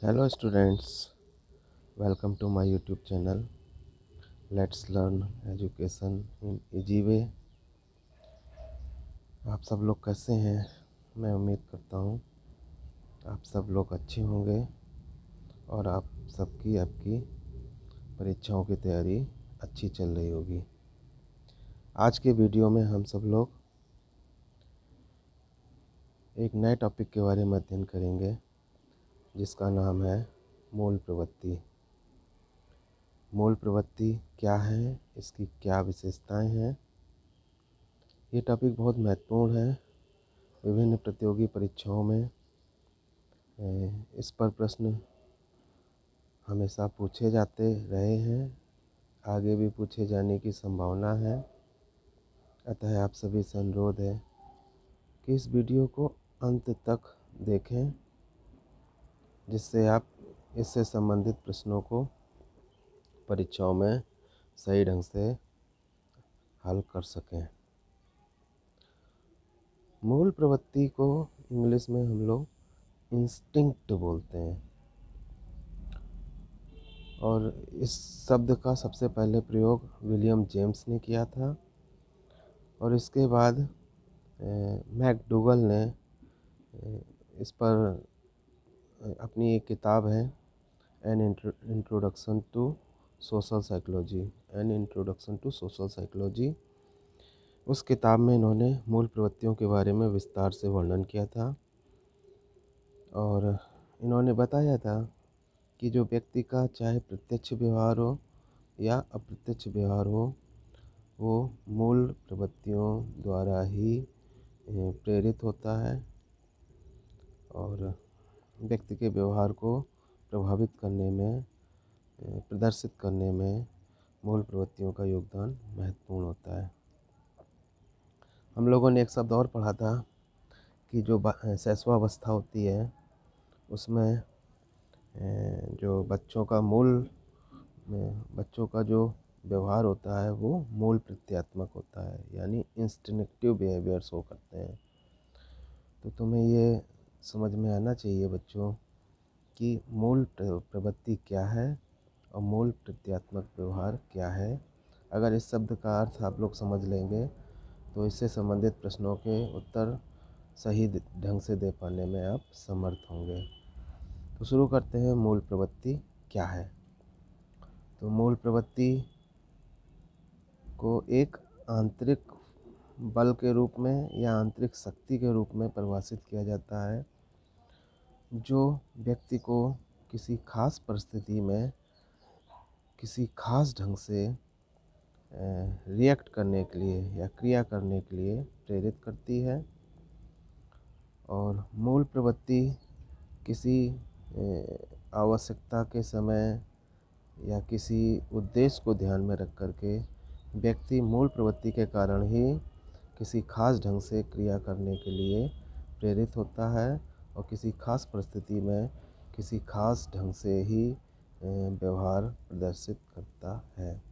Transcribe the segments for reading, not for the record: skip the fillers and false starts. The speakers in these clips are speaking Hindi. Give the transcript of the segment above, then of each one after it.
Hello students, welcome to my YouTube channel. Let's learn education in easy way. आप सब लोग कैसे हैं? मैं उम्मीद करता हूँ आप सब लोग अच्छे होंगे और आप सबकी आपकी परीक्षाओं की तैयारी अच्छी चल रही होगी। आज के वीडियो में हम सब लोग एक नए टॉपिक के बारे में अध्ययन करेंगे जिसका नाम है मूल प्रवृत्ति। मूल प्रवृत्ति क्या है, इसकी क्या विशेषताएं हैं, ये टॉपिक बहुत महत्वपूर्ण है। विभिन्न प्रतियोगी परीक्षाओं में इस पर प्रश्न हमेशा पूछे जाते रहे हैं, आगे भी पूछे जाने की संभावना है। अतः आप सभी से अनुरोध है कि इस वीडियो को अंत तक देखें, जिससे आप इससे संबंधित प्रश्नों को परीक्षाओं में सही ढंग से हल कर सकें। मूल प्रवृत्ति को इंग्लिश में हम लोग इंस्टिंक्ट बोलते हैं और इस शब्द का सबसे पहले प्रयोग विलियम जेम्स ने किया था और इसके बाद मैकडूगल ने इस पर अपनी एक किताब है an introduction to social psychology, उस किताब में इन्होंने मूल प्रवृत्तियों के बारे में विस्तार से वर्णन किया था और इन्होंने बताया था कि जो व्यक्ति का चाहे प्रत्यक्ष व्यवहार हो या अप्रत्यक्ष व्यवहार हो, वो मूल प्रवृत्तियों द्वारा ही प्रेरित होता है और व्यक्ति के व्यवहार को प्रभावित करने में, प्रदर्शित करने में मूल प्रवृत्तियों का योगदान महत्वपूर्ण होता है। हम लोगों ने एक शब्द और पढ़ा था कि जो शैशवावस्था होती है उसमें जो बच्चों का जो व्यवहार होता है वो मूल प्रत्यात्मक होता है, यानी इंस्टिंक्टिव बिहेवियर्स हो करते हैं। तो तुम्हें ये समझ में आना चाहिए बच्चों कि मूल प्रवृत्ति क्या है और मूल प्रत्यात्मक व्यवहार क्या है। अगर इस शब्द का अर्थ आप लोग समझ लेंगे तो इससे संबंधित प्रश्नों के उत्तर सही ढंग से दे पाने में आप समर्थ होंगे। तो शुरू करते हैं, मूल प्रवृत्ति क्या है। तो मूल प्रवृत्ति को एक आंतरिक बल के रूप में या आंतरिक शक्ति के रूप में परिभाषित किया जाता है, जो व्यक्ति को किसी खास परिस्थिति में किसी खास ढंग से रिएक्ट करने के लिए या क्रिया करने के लिए प्रेरित करती है। और मूल प्रवृत्ति किसी आवश्यकता के समय या किसी उद्देश्य को ध्यान में रख करके व्यक्ति मूल प्रवृत्ति के कारण ही किसी खास ढंग से क्रिया करने के लिए प्रेरित होता है और किसी खास परिस्थिति में किसी खास ढंग से ही व्यवहार प्रदर्शित करता है।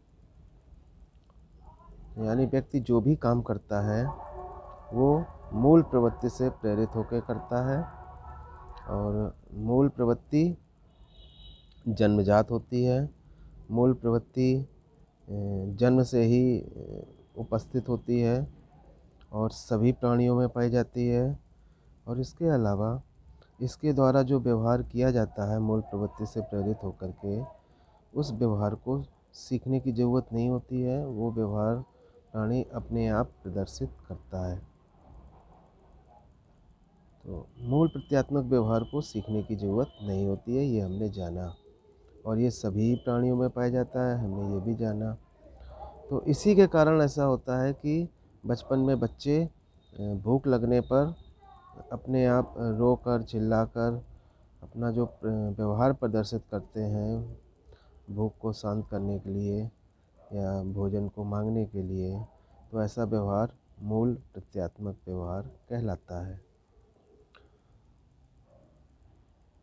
यानी व्यक्ति जो भी काम करता है वो मूल प्रवृत्ति से प्रेरित होकर करता है और मूल प्रवृत्ति जन्मजात होती है। मूल प्रवृत्ति जन्म से ही उपस्थित होती है और सभी प्राणियों में पाई जाती है। और इसके अलावा इसके द्वारा जो व्यवहार किया जाता है मूल प्रवृत्ति से प्रेरित होकर के, उस व्यवहार को सीखने की ज़रूरत नहीं होती है, वो व्यवहार प्राणी अपने आप प्रदर्शित करता है। तो मूल प्रत्यात्मक व्यवहार को सीखने की ज़रूरत नहीं होती है, ये हमने जाना और ये सभी प्राणियों में पाया जाता है, हमने ये भी जाना। तो इसी के कारण ऐसा होता है कि बचपन में बच्चे भूख लगने पर अपने आप रोकर चिल्लाकर अपना जो व्यवहार प्रदर्शित करते हैं भूख को शांत करने के लिए या भोजन को मांगने के लिए, तो ऐसा व्यवहार मूल प्रत्यात्मक व्यवहार कहलाता है।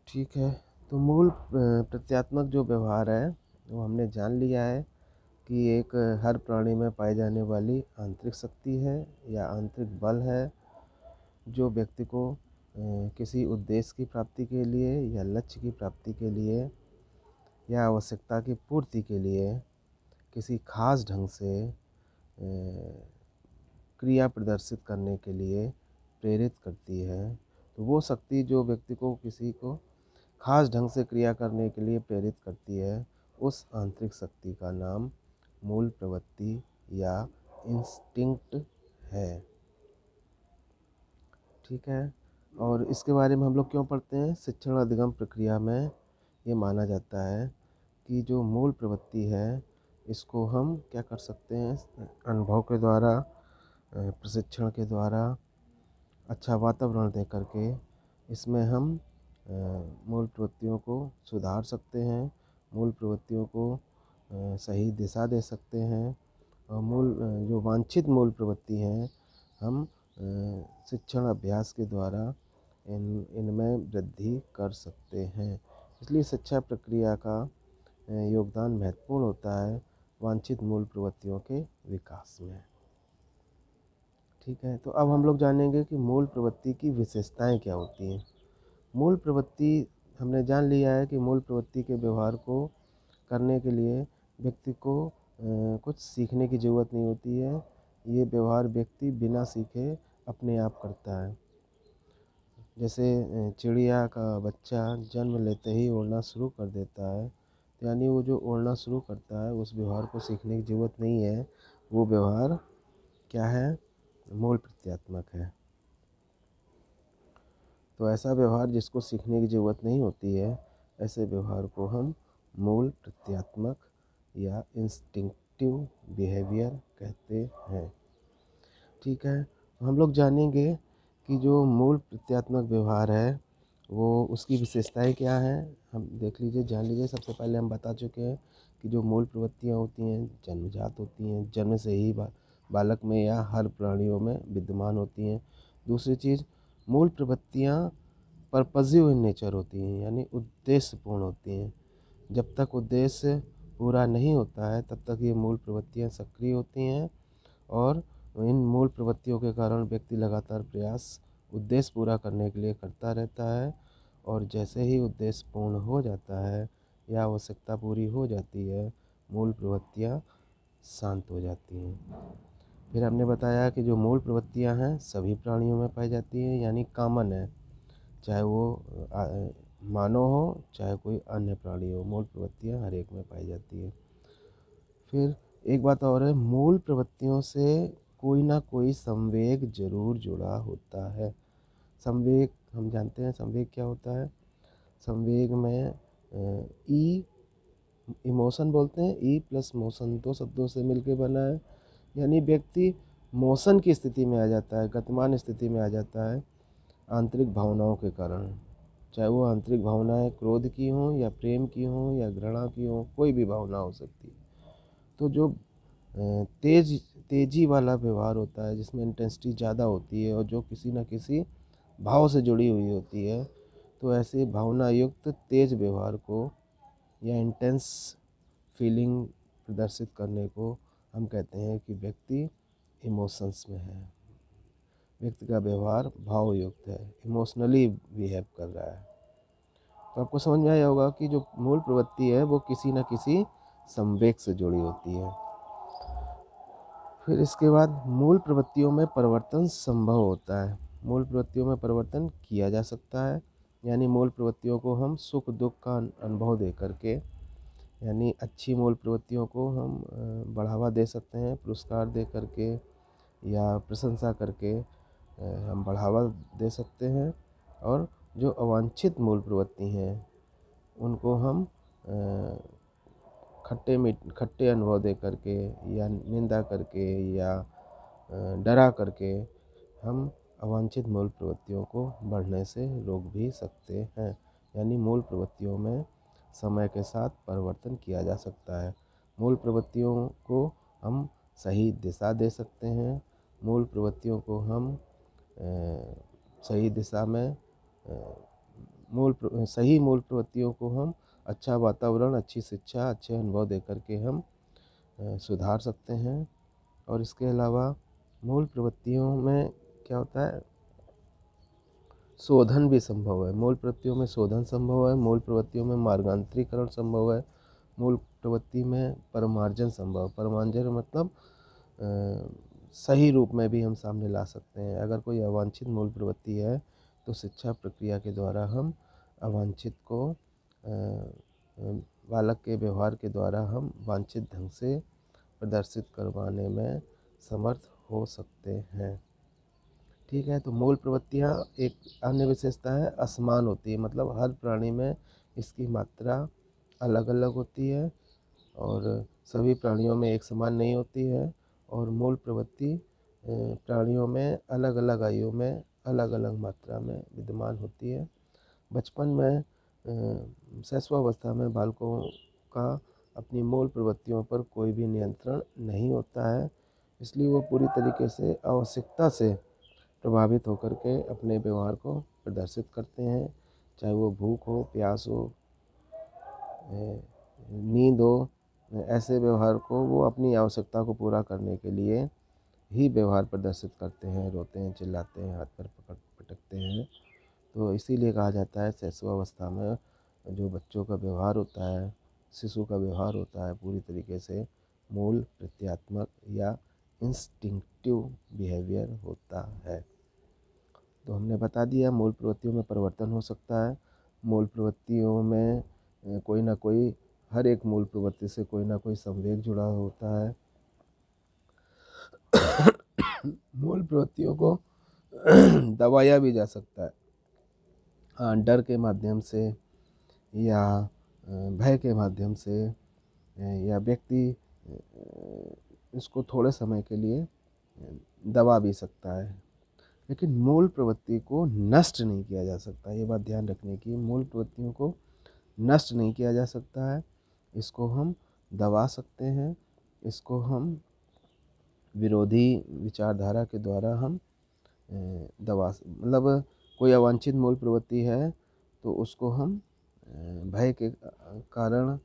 ठीक है, तो मूल प्रत्यात्मक जो व्यवहार है वो हमने जान लिया है कि एक हर प्राणी में पाई जाने वाली आंतरिक शक्ति है या आंतरिक बल है, जो व्यक्ति को किसी उद्देश्य की प्राप्ति के लिए या लक्ष्य की प्राप्ति के लिए या आवश्यकता की पूर्ति के लिए किसी खास ढंग से क्रिया प्रदर्शित करने के लिए प्रेरित करती है। तो वो शक्ति जो व्यक्ति को किसी को खास ढंग से क्रिया करने के लिए प्रेरित करती है, उस आंतरिक शक्ति का नाम मूल प्रवृत्ति या इंस्टिंक्ट है। ठीक है। और इसके बारे में हम लोग क्यों पढ़ते हैं? शिक्षण अधिगम प्रक्रिया में ये माना जाता है कि जो मूल प्रवृत्ति है, इसको हम क्या कर सकते हैं, अनुभव के द्वारा, प्रशिक्षण के द्वारा, अच्छा वातावरण दे करके इसमें हम मूल प्रवृत्तियों को सुधार सकते हैं, मूल प्रवृत्तियों को सही दिशा दे सकते हैं। और जो वांछित मूल प्रवृत्ति हैं, हम शिक्षण अभ्यास के द्वारा इनमें वृद्धि कर सकते हैं। इसलिए शिक्षा प्रक्रिया का योगदान महत्वपूर्ण होता है वांछित मूल प्रवृत्तियों के विकास में। ठीक है। तो अब हम लोग जानेंगे कि मूल प्रवृत्ति की विशेषताएं क्या होती हैं। मूल प्रवृत्ति हमने जान लिया है कि मूल प्रवृत्ति के व्यवहार को करने के लिए व्यक्ति को कुछ सीखने की ज़रूरत नहीं होती है। ये व्यवहार व्यक्ति बिना सीखे अपने आप करता है। जैसे चिड़िया का बच्चा जन्म लेते ही उड़ना शुरू कर देता है, यानी वो जो उड़ना शुरू करता है उस व्यवहार को सीखने की ज़रूरत नहीं है। वो व्यवहार क्या है? मूल प्रत्यात्मक है। तो ऐसा व्यवहार जिसको सीखने की ज़रूरत नहीं होती है, ऐसे व्यवहार को हम मूल प्रत्यात्मक या इंस्टिंक्टिव बिहेवियर कहते हैं। ठीक है। हम लोग जानेंगे कि जो मूल प्रत्यात्मक व्यवहार है, वो उसकी विशेषताएं क्या हैं। हम देख लीजिए, जान लीजिए। सबसे पहले हम बता चुके हैं कि जो मूल प्रवृत्तियाँ होती हैं जन्मजात होती हैं, जन्म से ही बालक में या हर प्राणियों में विद्यमान होती हैं। दूसरी चीज़, मूल प्रवृत्तियाँ पर्पजिव इन नेचर होती हैं, यानी उद्देश्यपूर्ण होती हैं। जब तक उद्देश्य पूरा नहीं होता है तब तक ये मूल प्रवृत्तियाँ सक्रिय होती हैं, और इन मूल प्रवृत्तियों के कारण व्यक्ति लगातार प्रयास उद्देश्य पूरा करने के लिए करता रहता है। और जैसे ही उद्देश्य पूर्ण हो जाता है या आवश्यकता पूरी हो जाती है, मूल प्रवृत्तियाँ शांत हो जाती हैं। फिर हमने बताया कि जो मूल प्रवृत्तियाँ हैं सभी प्राणियों में पाई जाती हैं, यानी कॉमन है। चाहे वो मानव हो, चाहे कोई अन्य प्राणी हो, मूल प्रवृत्तियाँ हर एक में पाई जाती है। फिर एक बात और है, मूल प्रवृत्तियों से कोई ना कोई संवेग जरूर जुड़ा होता है। संवेग हम जानते हैं, संवेग क्या होता है। संवेग में ई इमोशन बोलते हैं, ई प्लस मोशन दो शब्दों से मिलकर बना है। यानी व्यक्ति मोशन की स्थिति में आ जाता है, गतिमान स्थिति में आ जाता है आंतरिक भावनाओं के कारण। चाहे वो आंतरिक भावनाएं क्रोध की हों या प्रेम की हों या घृणा की हों, कोई भी भावना हो सकती है। तो जो तेजी वाला व्यवहार होता है, जिसमें इंटेंसिटी ज़्यादा होती है और जो किसी न किसी भाव से जुड़ी हुई होती है, तो ऐसे भावना युक्त तेज व्यवहार को या इंटेंस फीलिंग प्रदर्शित करने को हम कहते हैं कि व्यक्ति इमोशंस में है। व्यक्ति का व्यवहार भावयुक्त है, इमोशनली बिहेव कर रहा है। तो आपको समझ में आया होगा कि जो मूल प्रवृत्ति है वो किसी न किसी संवेग से जुड़ी होती है। फिर इसके बाद मूल प्रवृत्तियों में परिवर्तन संभव होता है। मूल प्रवृत्तियों में परिवर्तन किया जा सकता है, यानी मूल प्रवृत्तियों को हम सुख दुख का अनुभव दे करके, यानी अच्छी मूल प्रवृत्तियों को हम बढ़ावा दे सकते हैं, पुरस्कार दे करके या प्रशंसा करके हम बढ़ावा दे सकते हैं। और जो अवांछित मूल प्रवृत्ति हैं उनको हम खट्टे अनुभव दे करके या निंदा करके या डरा करके हम अवांछित मूल प्रवृत्तियों को बढ़ने से रोक भी सकते हैं। यानी मूल प्रवृत्तियों में समय के साथ परिवर्तन किया जा सकता है। मूल प्रवृत्तियों को हम सही दिशा दे सकते हैं। मूल प्रवृत्तियों को हम सही दिशा में सही मूल प्रवृत्तियों को हम अच्छा वातावरण, अच्छी शिक्षा, अच्छे अनुभव दे करके हम सुधार सकते हैं। और इसके अलावा मूल प्रवृत्तियों में क्या होता है, शोधन भी संभव है। मूल प्रवृत्तियों में शोधन संभव है, मूल प्रवृत्तियों में मार्गांतरीकरण संभव है, मूल प्रवृत्ति में परमार्जन संभव। परमार्जन मतलब सही रूप में भी हम सामने ला सकते हैं। अगर कोई अवांछित मूल प्रवृत्ति है तो शिक्षा प्रक्रिया के द्वारा हम अवांछित को बालक के व्यवहार के द्वारा हम वांछित ढंग से प्रदर्शित करवाने में समर्थ हो सकते हैं। ठीक है, तो मूल प्रवृत्तियाँ एक अन्य विशेषता है, असमान होती है। मतलब हर प्राणी में इसकी मात्रा अलग अलग होती है और सभी प्राणियों में एक समान नहीं होती है। और मूल प्रवृत्ति प्राणियों में अलग अलग आयु में अलग अलग मात्रा में विद्यमान होती है। बचपन में शैशवावस्था में बालकों का अपनी मूल प्रवृत्तियों पर कोई भी नियंत्रण नहीं होता है, इसलिए वो पूरी तरीके से आवश्यकता से प्रभावित होकर के अपने व्यवहार को प्रदर्शित करते हैं। चाहे वो भूख हो, प्यास हो, नींद हो, ऐसे व्यवहार को वो अपनी आवश्यकता को पूरा करने के लिए ही व्यवहार प्रदर्शित करते हैं। रोते हैं, चिल्लाते हैं, हाथ पैर पटकते हैं। तो इसीलिए कहा जाता है शैशवावस्था में जो बच्चों का व्यवहार होता है, शिशु का व्यवहार होता है, पूरी तरीके से मूल प्रत्यात्मक या इंस्टिंक्टिव बिहेवियर होता है। तो हमने बता दिया मूल प्रवृत्तियों में परिवर्तन हो सकता है। मूल प्रवृत्तियों में कोई ना कोई, हर एक मूल प्रवृत्ति से कोई ना कोई संवेग जुड़ा होता है। मूल प्रवृत्तियों को दबाया भी जा सकता है, डर के माध्यम से या भय के माध्यम से, या व्यक्ति इसको थोड़े समय के लिए दबा भी सकता है। लेकिन मूल प्रवृत्ति को नष्ट नहीं किया जा सकता। ये बात ध्यान रखने की, मूल प्रवृत्तियों को नष्ट नहीं किया जा सकता है। इसको हम दबा सकते हैं, इसको हम विरोधी विचारधारा के द्वारा हम मतलब कोई अवांछित मूल प्रवृत्ति है तो उसको हम भय के कारण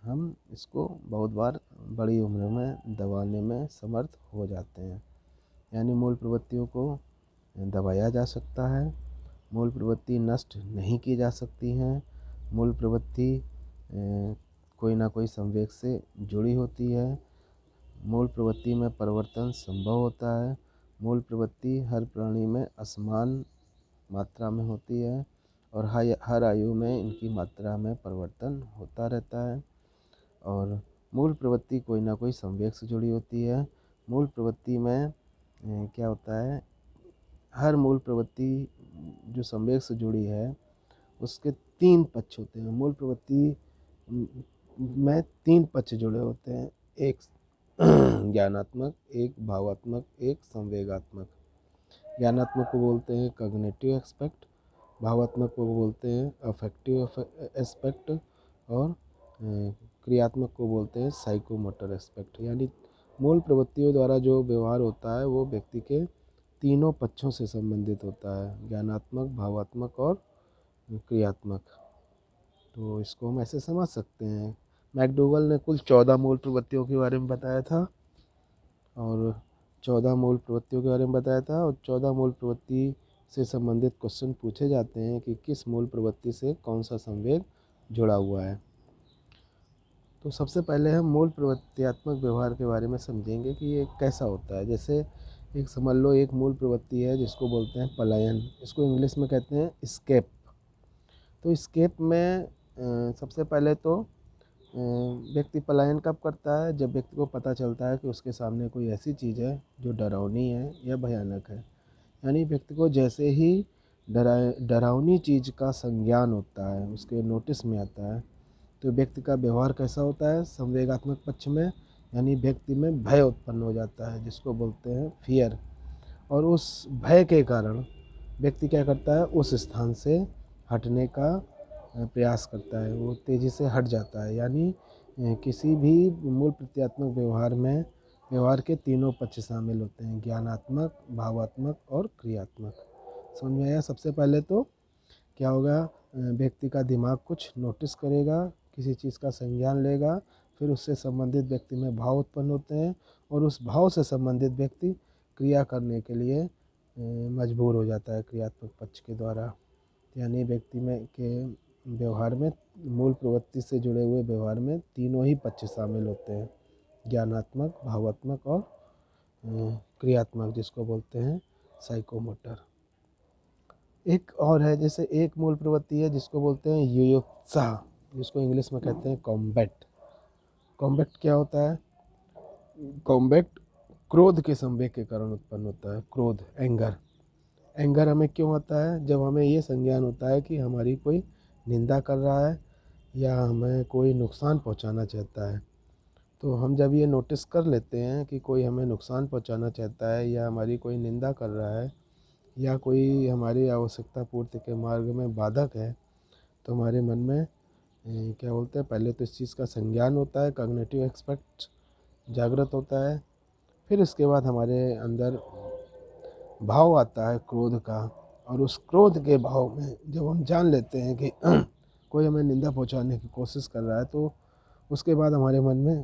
हम इसको बहुत बार बड़ी उम्र में दबाने में समर्थ हो जाते हैं। यानी मूल प्रवृत्तियों को दबाया जा सकता है, मूल प्रवृत्ति नष्ट नहीं की जा सकती हैं। मूल प्रवृत्ति कोई ना कोई संवेग से जुड़ी होती है। मूल प्रवृत्ति में परिवर्तन संभव होता है। मूल प्रवृत्ति हर प्राणी में असमान मात्रा में होती है और हर आयु में इनकी मात्रा में परिवर्तन होता रहता है। और मूल प्रवृत्ति कोई ना कोई संवेग से जुड़ी होती है। मूल प्रवृत्ति में क्या होता है, हर मूल प्रवृत्ति जो संवेग से जुड़ी है उसके 3 पक्ष होते हैं। मूल प्रवृत्ति में 3 पक्ष जुड़े होते हैं, एक ज्ञानात्मक, एक भावात्मक, एक संवेगात्मक। ज्ञानात्मक को बोलते हैं कॉग्निटिव एस्पेक्ट, भावात्मक को बोलते हैं अफेक्टिव एस्पेक्ट और क्रियात्मक को बोलते हैं साइकोमोटर एस्पेक्ट। यानी मूल प्रवृत्तियों द्वारा जो व्यवहार होता है वो व्यक्ति के तीनों पक्षों से संबंधित होता है, ज्ञानात्मक, भावात्मक और क्रियात्मक। तो इसको हम ऐसे समझ सकते हैं। मैकडोगल ने कुल 14 मूल प्रवृत्तियों के बारे में बताया था और 14 मूल प्रवृत्तियों के बारे में बताया था और 14 मूल प्रवृत्ति से संबंधित क्वेश्चन पूछे जाते हैं कि किस मूल प्रवृत्ति से कौन सा संवेग जुड़ा हुआ है। तो सबसे पहले हम मूल प्रवृत्त्यात्मक व्यवहार के बारे में समझेंगे कि ये कैसा होता है। जैसे एक समझ लो, एक मूल प्रवृत्ति है जिसको बोलते हैं पलायन, इसको इंग्लिश में कहते हैं स्केप। तो स्केप में सबसे पहले तो व्यक्ति पलायन कब करता है, जब व्यक्ति को पता चलता है कि उसके सामने कोई ऐसी चीज़ है जो डरावनी है या भयानक है। यानी व्यक्ति को जैसे ही डरावनी चीज़ का संज्ञान होता है, उसके नोटिस में आता है, तो व्यक्ति का व्यवहार कैसा होता है, संवेगात्मक पक्ष में, यानी व्यक्ति में भय उत्पन्न हो जाता है जिसको बोलते हैं फियर। और उस भय के कारण व्यक्ति क्या करता है, उस स्थान से हटने का प्रयास करता है, वो तेज़ी से हट जाता है। यानी किसी भी मूल प्रत्यात्मक व्यवहार में व्यवहार के तीनों पक्ष शामिल होते हैं, ज्ञानात्मक, भावात्मक और क्रियात्मक। समझ में आया। सबसे पहले तो क्या होगा, व्यक्ति का दिमाग कुछ नोटिस करेगा, किसी चीज़ का संज्ञान लेगा, फिर उससे संबंधित व्यक्ति में भाव उत्पन्न होते हैं और उस भाव से संबंधित व्यक्ति क्रिया करने के लिए मजबूर हो जाता है क्रियात्मक पक्ष के द्वारा। यानी व्यक्ति में के व्यवहार में मूल प्रवृत्ति से जुड़े हुए व्यवहार में तीनों ही पक्ष शामिल होते हैं, ज्ञानात्मक, भावात्मक और क्रियात्मक, जिसको बोलते हैं साइकोमोटर। एक और है, जैसे एक मूल प्रवृत्ति है जिसको बोलते हैं युयुत्सा, जिसको इंग्लिश में कहते हैं कॉम्बैट। कॉम्बैट क्या होता है? कॉम्बैट क्रोध के संवेग के कारण उत्पन्न होता है। क्रोध, एंगर। एंगर हमें क्यों आता है? जब हमें ये संज्ञान होता है कि हमारी कोई निंदा कर रहा है या हमें कोई नुकसान पहुंचाना चाहता है। तो हम जब ये नोटिस कर लेते हैं कि कोई हमें नुकसान पहुंचाना चाहता है या हमारी कोई निंदा कर रहा है या कोई हमारी आवश्यकता पूर्ति के मार्ग में बाधक है, तो हमारे मन में क्या बोलते हैं, पहले तो इस चीज़ का संज्ञान होता है, कॉग्निटिव एस्पेक्ट जागृत होता है। फिर इसके बाद हमारे अंदर भाव आता है क्रोध का, और उस क्रोध के भाव में जब हम जान लेते हैं कि कोई हमें निंदा पहुंचाने की कोशिश कर रहा है, तो उसके बाद हमारे मन में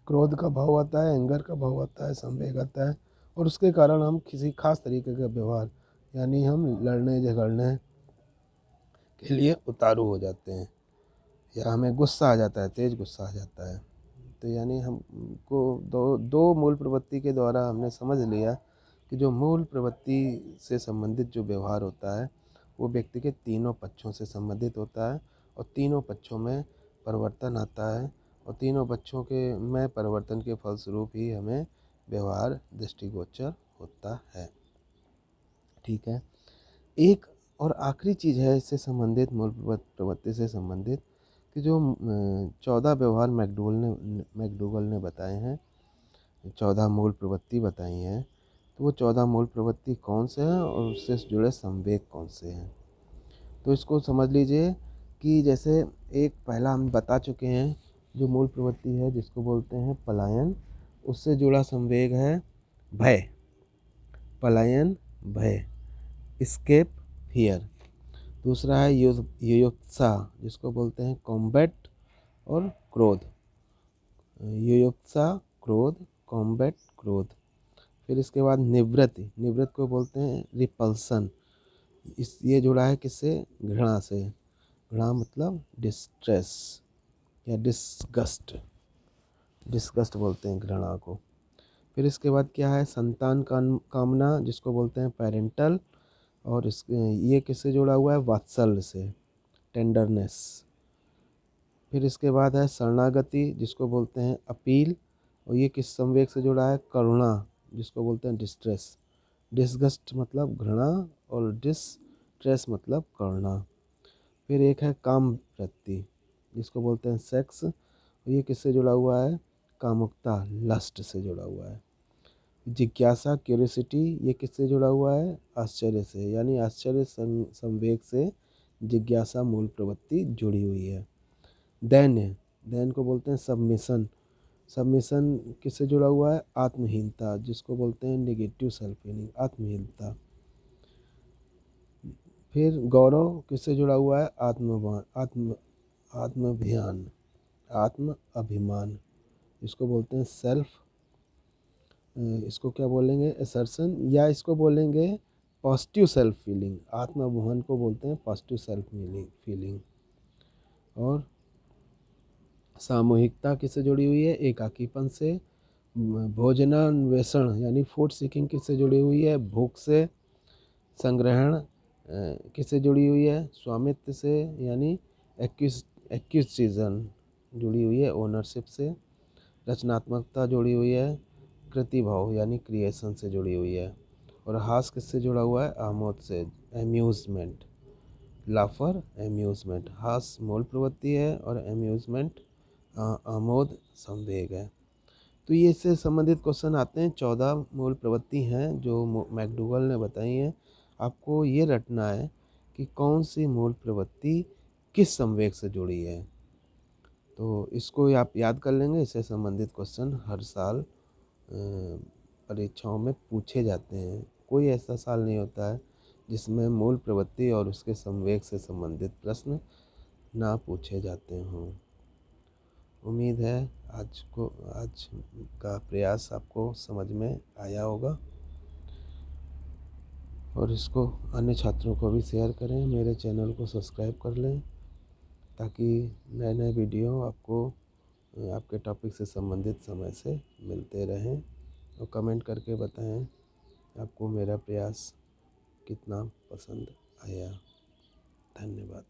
क्रोध का भाव आता है, एंगर का भाव आता है, संवेग आता है, और उसके कारण हम किसी खास तरीके का व्यवहार, यानी हम लड़ने झगड़ने के लिए उतारू हो जाते हैं, या हमें गुस्सा आ जाता है, तेज़ गुस्सा आ जाता है। तो यानी हमको दो दो मूल प्रवृत्ति के द्वारा हमने समझ लिया कि जो मूल प्रवृत्ति से संबंधित जो व्यवहार होता है वो व्यक्ति के तीनों पक्षों से संबंधित होता है, और तीनों पक्षों में परिवर्तन आता है, और तीनों पक्षों के में परिवर्तन के फलस्वरूप ही हमें व्यवहार दृष्टिगोचर होता है। ठीक है। एक और आखिरी चीज़ है इससे संबंधित, मूल प्रवृत्ति से संबंधित, कि जो 14 व्यवहार मैकडूगल ने बताए हैं, 14 मूल प्रवृत्ति बताई हैं, तो वो 14 मूल प्रवृत्ति कौन से हैं और उससे जुड़े संवेग कौन से हैं। तो इसको समझ लीजिए कि जैसे एक पहला हम बता चुके हैं, जो मूल प्रवृत्ति है जिसको बोलते हैं पलायन, उससे जुड़ा संवेग है भय। पलायन, भय, एस्केप, फियर। दूसरा है युयुत्सा, जिसको बोलते हैं कॉम्बैट और क्रोध। युयुत्सा, क्रोध, कॉम्बैट, क्रोध। फिर इसके बाद निवृत्ति, निवृत्ति को बोलते हैं रिपल्सन। ये जुड़ा है किससे? घृणा से। घृणा मतलब डिस्ट्रेस या डिस्गस्ट, डिस्गस्ट बोलते हैं घृणा को। फिर इसके बाद क्या है? संतान कामना, जिसको बोलते हैं पेरेंटल, और ये किससे जुड़ा हुआ है? वात्सल्य से, टेंडरनेस। फिर इसके बाद है शरणागति, जिसको बोलते हैं अपील, और ये किस संवेग से जुड़ा है? करुणा, जिसको बोलते हैं डिस्ट्रेस। डिस्गस्ट मतलब घृणा, और डिस्ट्रेस मतलब करुणा। फिर एक है काम वृत्ति, जिसको बोलते हैं सेक्स, और ये किससे जुड़ा हुआ है? कामुकता, लस्ट से जुड़ा हुआ है। जिज्ञासा, क्यूरियोसिटी, ये किससे जुड़ा हुआ है? आश्चर्य से, यानी आश्चर्य संवेग से जिज्ञासा मूल प्रवृत्ति जुड़ी हुई है। दैन्य, दैन्य को बोलते हैं सबमिशन। सबमिशन किससे जुड़ा हुआ है? आत्महीनता, जिसको बोलते हैं नेगेटिव सेल्फ फीलिंग, आत्महीनता। फिर गौरव किससे जुड़ा हुआ है? आत्माभिमान, आत्म अभिमान, इसको बोलते हैं सेल्फ, इसको क्या बोलेंगे? असर्शन, या इसको बोलेंगे पॉजिटिव सेल्फ फीलिंग। आत्माभिमान को बोलते हैं पॉजिटिव सेल्फ फीलिंग। और सामूहिकता किससे जुड़ी हुई है? एकाकीपन से। भोजनान्वेषण यानी फूड सीकिंग किससे जुड़ी हुई है? भूख से। संग्रहण किससे जुड़ी हुई है? स्वामित्व से, यानी एक्विजिशन जुड़ी हुई है, ओनरशिप से। रचनात्मकता जुड़ी हुई है कृति भाव यानी क्रिएशन से जुड़ी हुई है। और हास किससे जुड़ा हुआ है? आमोद से, एम्यूजमेंट, लाफर, एम्यूजमेंट। हास मूल प्रवृत्ति है और एम्यूजमेंट आमोद संवेग है। तो ये इससे संबंधित क्वेश्चन आते हैं। 14 मूल प्रवृत्ति हैं जो मैकडूगल ने बताई हैं। आपको ये रटना है कि कौन सी मूल प्रवृत्ति किस संवेग से जुड़ी है। तो इसको आप याद कर लेंगे। इससे संबंधित क्वेश्चन हर साल परीक्षाओं में पूछे जाते हैं। कोई ऐसा साल नहीं होता है जिसमें मूल प्रवृत्ति और उसके संवेग से संबंधित प्रश्न ना पूछे जाते हों। उम्मीद है आज का प्रयास आपको समझ में आया होगा। और इसको अन्य छात्रों को भी शेयर करें। मेरे चैनल को सब्सक्राइब कर लें ताकि नए नए वीडियो आपको आपके टॉपिक से संबंधित समय से मिलते रहें। और कमेंट करके बताएं आपको मेरा प्रयास कितना पसंद आया। धन्यवाद।